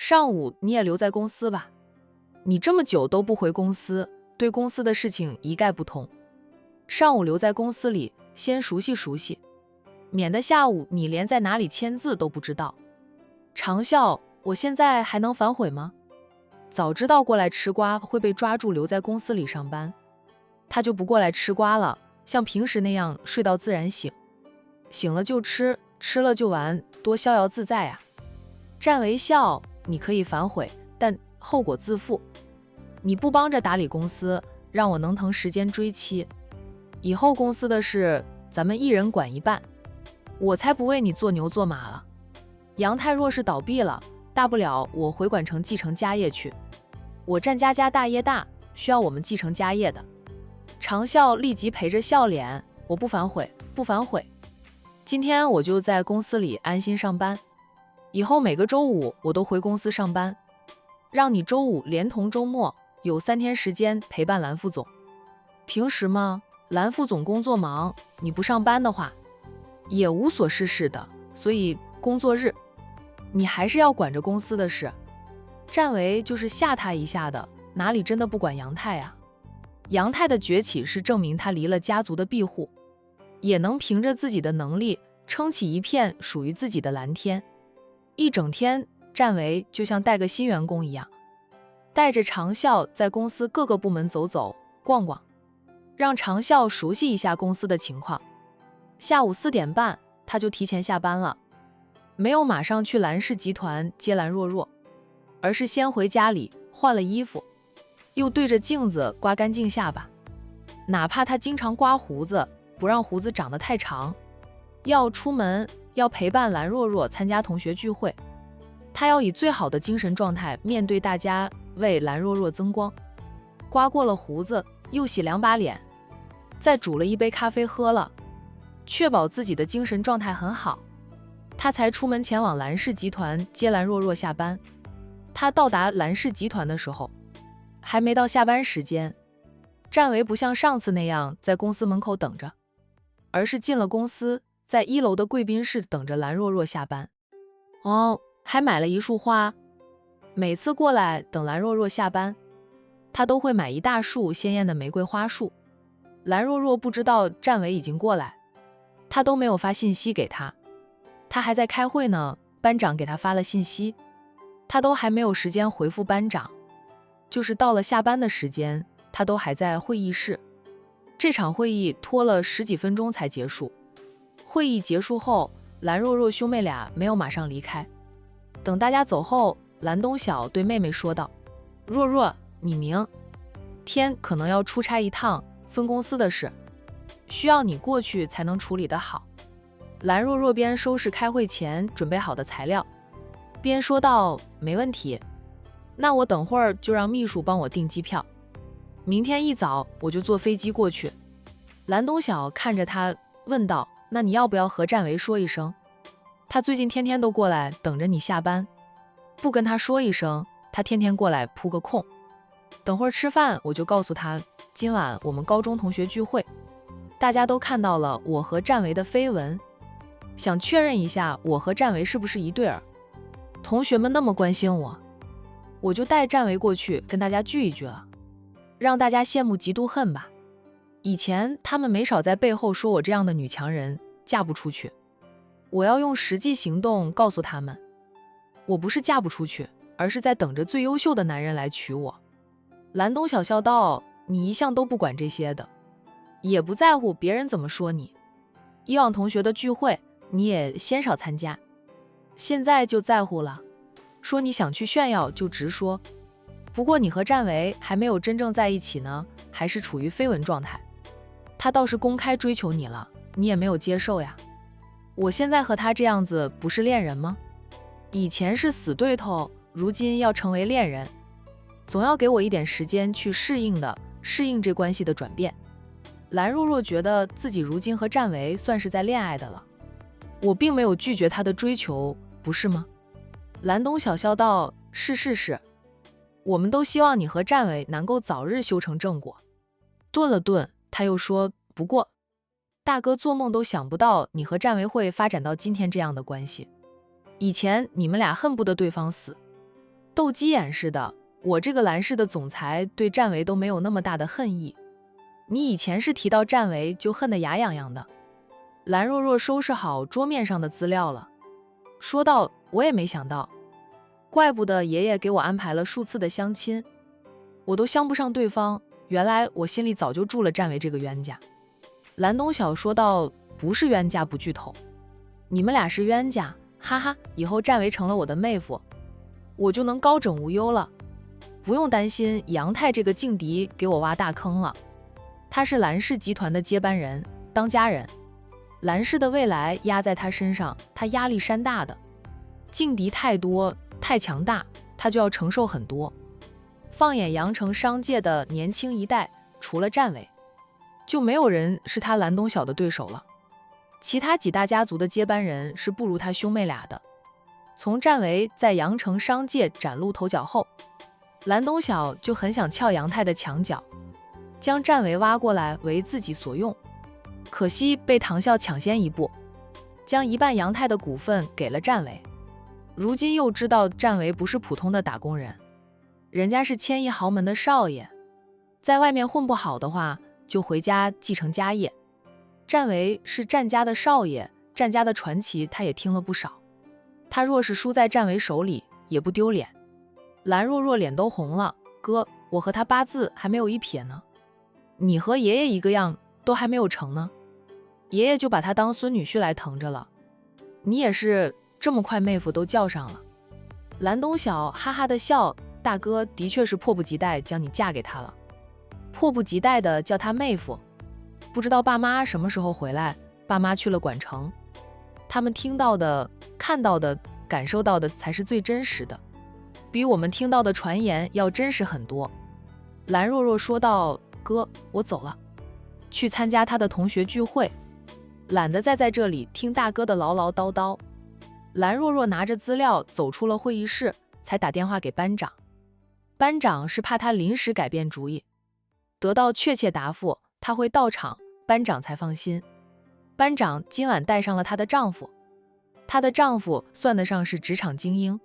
上午你也留在公司吧，你这么久都不回公司，对公司的事情一概不通。上午留在公司里，先熟悉熟悉，免得下午你连在哪里签字都不知道。长啸，我现在还能反悔吗？早知道过来吃瓜会被抓住留在公司里上班，他就不过来吃瓜了，像平时那样睡到自然醒，醒了就吃，吃了就完，多逍遥自在啊。占为笑，你可以反悔，但后果自负。你不帮着打理公司，让我能腾时间追妻，以后公司的事咱们一人管一半，我才不为你做牛做马了。杨泰若是倒闭了，大不了我回管城继承家业去，我占家大业大，需要我们继承家业的。长啸立即陪着笑脸，我不反悔，不反悔。今天我就在公司里安心上班，以后每个周五我都回公司上班，让你周五连同周末有3天时间陪伴蓝副总。平时嘛，蓝副总工作忙，你不上班的话也无所事事的，所以工作日你还是要管着公司的事。占为就是吓他一下的，哪里真的不管杨泰啊？杨泰的崛起是证明他离了家族的庇护，也能凭着自己的能力撑起一片属于自己的蓝天。一整天，占为就像带个新员工一样，带着长啸在公司各个部门走走逛逛，让长啸熟悉一下公司的情况。下午4点半，他就提前下班了，没有马上去蓝氏集团接蓝若若，而是先回家里换了衣服，又对着镜子刮干净下巴。哪怕他经常刮胡子，不让胡子长得太长，要出门要陪伴蓝若若参加同学聚会，他要以最好的精神状态面对大家，为蓝若若增光。刮过了胡子，又洗2把脸，再煮了一杯咖啡喝了，确保自己的精神状态很好，他才出门前往蓝氏集团接蓝若若下班。他到达蓝氏集团的时候，还没到下班时间。占为不像上次那样在公司门口等着，而是进了公司，在1楼的贵宾室等着蓝若若下班。哦，还买了一束花。每次过来等蓝若若下班，他都会买一大束鲜艳的玫瑰花束。蓝若若不知道占为已经过来，他都没有发信息给他，他还在开会呢，班长给他发了信息，他都还没有时间回复班长，就是到了下班的时间，他都还在会议室。这场会议拖了10几分钟才结束。会议结束后，蓝若若兄妹俩没有马上离开，等大家走后，蓝东晓对妹妹说道：若若，你明天可能要出差一趟，分公司的事，需要你过去才能处理得好。蓝若若边收拾开会前准备好的材料，边说道：没问题，那我等会儿就让秘书帮我订机票，明天一早我就坐飞机过去。蓝东晓看着他问道：那你要不要和占为说一声？他最近天天都过来等着你下班，不跟他说一声，他天天过来扑个空。等会儿吃饭我就告诉他，今晚我们高中同学聚会，大家都看到了我和占为的绯闻，想确认一下我和占为是不是一对儿。同学们那么关心我，我就带占为过去跟大家聚一聚了，让大家羡慕嫉妒恨吧。以前他们没少在背后说我这样的女强人嫁不出去，我要用实际行动告诉他们，我不是嫁不出去，而是在等着最优秀的男人来娶我。蓝东晓笑道：你一向都不管这些的，也不在乎别人怎么说你，以往同学的聚会你也鲜少参加，现在就在乎了，说你想去炫耀就直说。不过你和占为还没有真正在一起呢，还是处于绯闻状态，他倒是公开追求你了，你也没有接受呀。我现在和他这样子不是恋人吗？以前是死对头，如今要成为恋人，总要给我一点时间去适应这关系的转变。蓝若若觉得自己如今和占为算是在恋爱的了，我并没有拒绝他的追求，不是吗？蓝东晓笑道：是，我们都希望你和占为能够早日修成正果。顿了顿，他又说：不过大哥做梦都想不到你和占为会发展到今天这样的关系，以前你们俩恨不得对方死，斗鸡眼似的，我这个蓝氏的总裁对战维都没有那么大的恨意。你以前是提到战维就恨得牙痒痒的。蓝若若收拾好桌面上的资料了，说道：“我也没想到，怪不得爷爷给我安排了数次的相亲，我都相不上对方，原来我心里早就住了战维这个冤家。”蓝东晓说道：“不是冤家不聚头，你们俩是冤家，哈哈，以后战维成了我的妹夫，我就能高枕无忧了，不用担心杨太这个劲敌给我挖大坑了。他是蓝氏集团的接班人，当家人。蓝氏的未来压在他身上，他压力山大的，劲敌太多太强大，他就要承受很多。放眼阳城商界的年轻一代，除了战维，就没有人是他蓝东晓的对手了。其他几大家族的接班人是不如他兄妹俩的。从战维在阳城商界崭露头角后，蓝东晓就很想撬杨太的墙角，将战维挖过来为自己所用。可惜被唐啸抢先一步，将一半杨太的股份给了战维。如今又知道战维不是普通的打工人，人家是千亿豪门的少爷，在外面混不好的话，就回家继承家业。战维是战家的少爷，战家的传奇他也听了不少。他若是输在战维手里，也不丢脸。蓝若若脸都红了，哥，我和他八字还没有一撇呢，你和爷爷一个样，都还没有成呢。爷爷就把他当孙女婿来疼着了，你也是这么快妹夫都叫上了。蓝东晓哈哈的笑，大哥的确是迫不及待将你嫁给他了，迫不及待的叫他妹夫。不知道爸妈什么时候回来，爸妈去了管城，他们听到的、看到的、感受到的才是最真实的，比我们听到的传言要真实很多。蓝若若说道：“哥，我走了，去参加他的同学聚会，懒得再在这里听大哥的唠唠叨叨。”蓝若若拿着资料走出了会议室，才打电话给班长。班长是怕她临时改变主意，得到确切答复她会到场，班长才放心。班长今晚带上了她的丈夫，她的丈夫算得上是职场精英，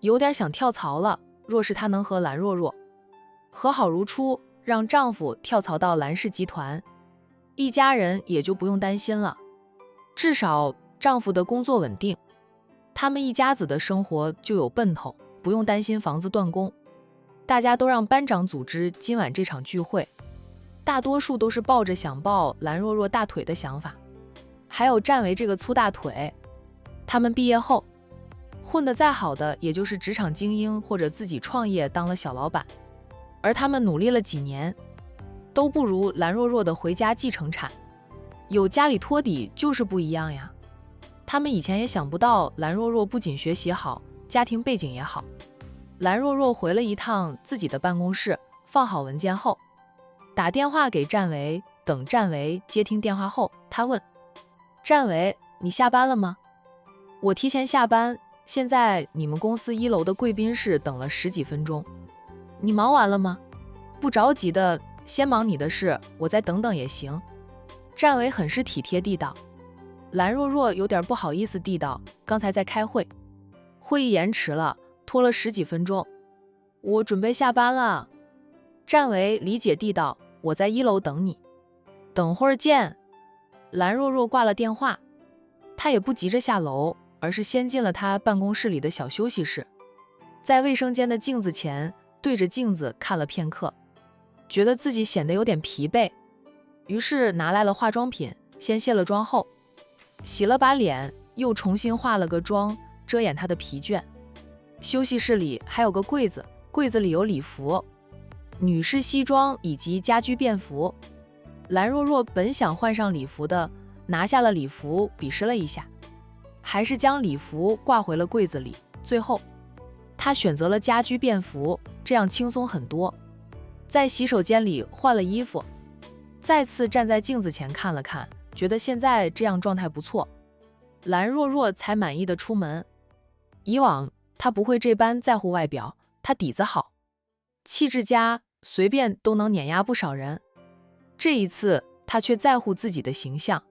有点想跳槽了。若是她能和蓝若若和好如初，让丈夫跳槽到蓝氏集团，一家人也就不用担心了，至少丈夫的工作稳定，他们一家子的生活就有奔头，不用担心房子断供。大家都让班长组织今晚这场聚会，大多数都是抱着想抱蓝若若大腿的想法，还有战维这个粗大腿。他们毕业后混得再好的，也就是职场精英或者自己创业当了小老板，而他们努力了几年，都不如蓝若若的回家继承产。有家里托底就是不一样呀。他们以前也想不到蓝若若不仅学习好，家庭背景也好。蓝若若回了一趟自己的办公室，放好文件后，打电话给战维。等战维接听电话后，他问：“战维，你下班了吗？”“我提前下班，现在你们公司1楼的贵宾室等了10几分钟。你忙完了吗？不着急的，先忙你的事，我再等等也行。”战维很是体贴地道。蓝若若有点不好意思地道：“刚才在开会，会议延迟了，拖了10几分钟，我准备下班了。”战维理解地道：“我在1楼等你，等会儿见。”蓝若若挂了电话，她也不急着下楼，而是先进了她办公室里的小休息室，在卫生间的镜子前对着镜子看了片刻，觉得自己显得有点疲惫，于是拿来了化妆品，先卸了妆后，洗了把脸，又重新化了个妆，遮掩她的疲倦。休息室里还有个柜子，柜子里有礼服、女士西装以及家居便服。蓝若若本想换上礼服的，拿下了礼服比试了一下，还是将礼服挂回了柜子里。最后她选择了家居便服，这样轻松很多。在洗手间里换了衣服，再次站在镜子前看了看，觉得现在这样状态不错，蓝若若才满意的出门。以往她不会这般在乎外表，她底子好，气质佳，随便都能碾压不少人。这一次她却在乎自己的形象，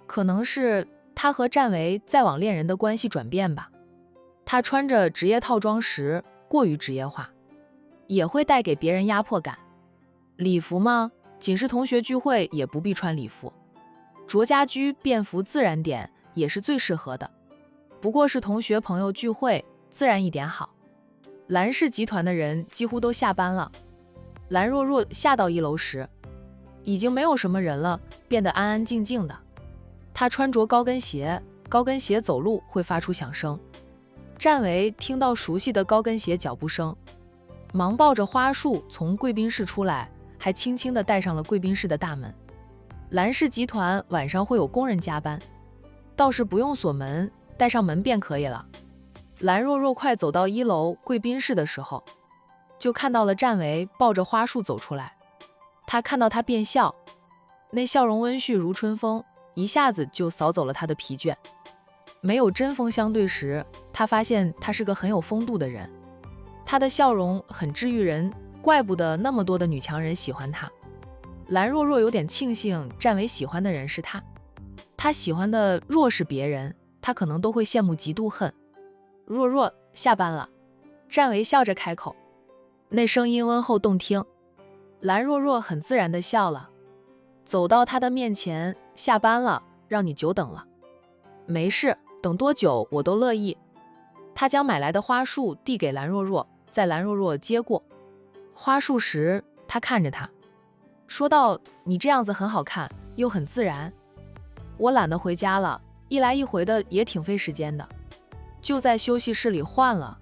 可能是她和战维再往恋人的关系转变吧。她穿着职业套装时，过于职业化，也会带给别人压迫感。礼服吗？仅是同学聚会也不必穿礼服，着家居便服自然点也是最适合的。不过是同学朋友聚会，自然一点好。蓝氏集团的人几乎都下班了。蓝若若下到1楼时，已经没有什么人了，变得安安静静的。她穿着高跟鞋，高跟鞋走路会发出响声。战维听到熟悉的高跟鞋脚步声，忙抱着花束从贵宾室出来，还轻轻地带上了贵宾室的大门。蓝氏集团晚上会有工人加班，倒是不用锁门，带上门便可以了。蓝若若快走到1楼贵宾室的时候，就看到了战维抱着花束走出来。他看到他便笑，那笑容温煦如春风，一下子就扫走了他的疲倦。没有针锋相对时，他发现他是个很有风度的人。他的笑容很治愈人，怪不得那么多的女强人喜欢他。蓝若若有点庆幸战维喜欢的人是他，他喜欢的若是别人，他可能都会羡慕嫉妒恨。若若，下班了。战维笑着开口，那声音温厚动听。蓝若若很自然地笑了，走到他的面前，下班了，让你久等了。没事，等多久我都乐意。他将买来的花束递给蓝若若，在蓝若若接过花束时，他看着她，说道：“你这样子很好看，又很自然。我懒得回家了，一来一回的也挺费时间的，就在休息室里换了。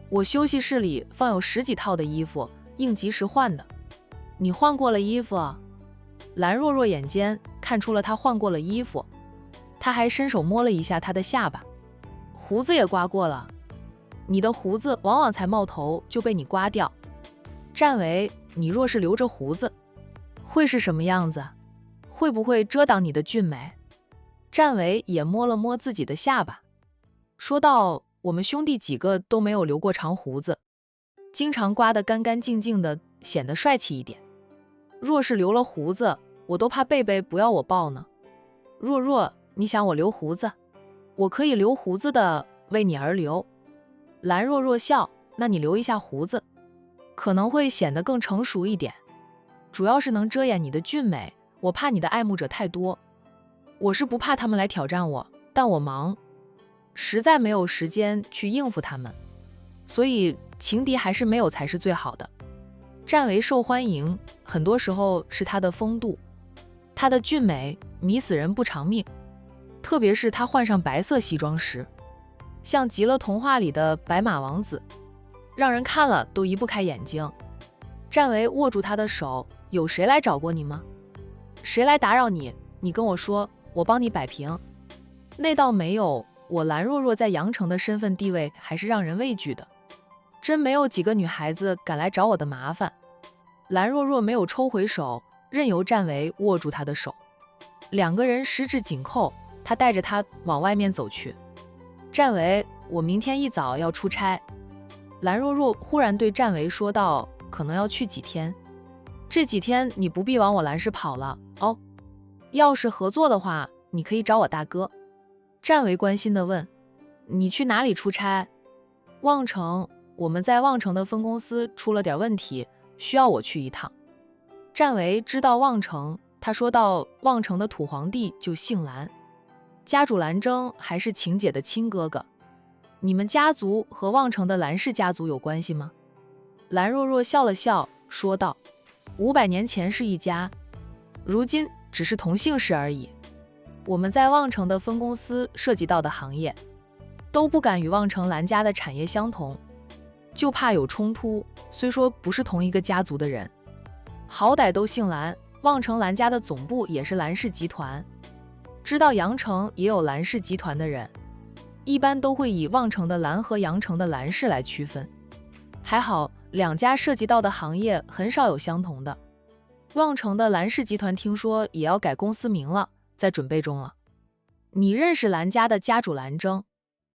我休息室里放有10几套的衣服，应急时换的。你换过了衣服啊？”蓝若若眼尖，看出了他换过了衣服。他还伸手摸了一下他的下巴，胡子也刮过了。你的胡子往往才冒头就被你刮掉。战维，你若是留着胡子，会是什么样子？会不会遮挡你的俊美？战维也摸了摸自己的下巴，说道：“我们兄弟几个都没有留过长胡子，经常刮得干干净净的，显得帅气一点。若是留了胡子，我都怕贝贝不要我抱呢。若若，你想我留胡子？我可以留胡子的，为你而留。”蓝若若笑：“那你留一下胡子，可能会显得更成熟一点，主要是能遮掩你的俊美，我怕你的爱慕者太多。我是不怕他们来挑战我，但我忙，实在没有时间去应付他们，所以情敌还是没有才是最好的。战维受欢迎，很多时候是他的风度，他的俊美迷死人不偿命，特别是他换上白色西装时，像极了童话里的白马王子，让人看了都移不开眼睛。战维握住他的手：“有谁来找过你吗？谁来打扰你？你跟我说，我帮你摆平。”那倒没有，我蓝若若在阳城的身份地位还是让人畏惧的，真没有几个女孩子敢来找我的麻烦。蓝若若没有抽回手，任由战维握住她的手，两个人十指紧扣，他带着她往外面走去。战维，我明天一早要出差。蓝若若忽然对战维说道：“可能要去几天，这几天你不必往我蓝氏跑了哦。要是合作的话，你可以找我大哥。”战维关心地问：“你去哪里出差？”“望城，我们在望城的分公司出了点问题，需要我去一趟。”战维知道望城，他说道：“望城的土皇帝就姓蓝，家主蓝征还是晴姐的亲哥哥。你们家族和望城的蓝氏家族有关系吗？”蓝若若笑了笑，说道：“500年前是一家，如今只是同姓氏而已。我们在望城的分公司涉及到的行业，都不敢与望城蓝家的产业相同，就怕有冲突。虽说不是同一个家族的人，好歹都姓蓝，望城蓝家的总部也是蓝氏集团。知道阳城也有蓝氏集团的人，一般都会以望城的蓝和阳城的蓝氏来区分。还好，两家涉及到的行业很少有相同的。望城的蓝氏集团听说也要改公司名了，在准备中了。你认识蓝家的家主蓝征？”